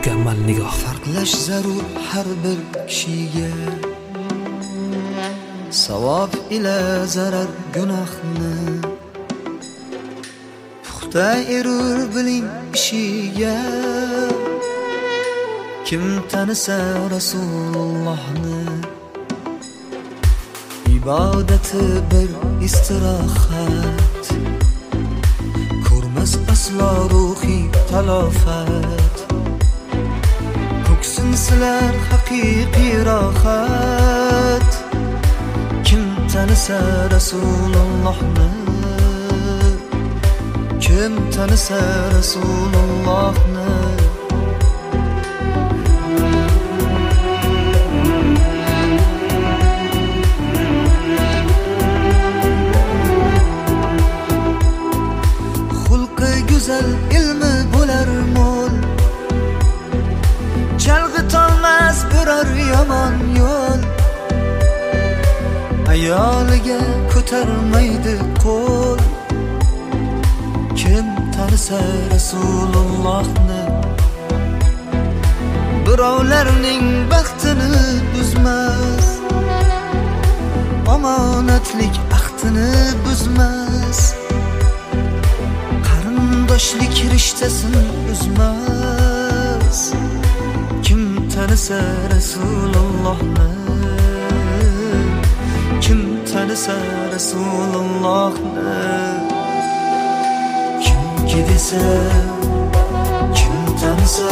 mukammal nigoh. Farqlash zarur har bir kishiga, savob ila zarar gunohni. Puxta erur biling ishiga, kim tanisa Rasulullohni. Ibodati bir istirohat, ko'rmas aslo ruhiy talofat. Ko'ksin silar haqiqiy rohat, kim tanisa Rasulullohni. Kim tanisa Rasulullohni. Güzel ilmi bo'lar mo'l, chalg'itolmas biror yomon yo'l. Ayoliga ko'tarmaydi qo'l, kim tanisa Rasulullohni. Birovlarning baxtini buzmas, omonatlik ahdini buzmas. Qarindoshlik rishtasini uzmas, kim tanisa Rasulullohni. Kim tanisa Rasulullohni. Kimki desa, kim tanisa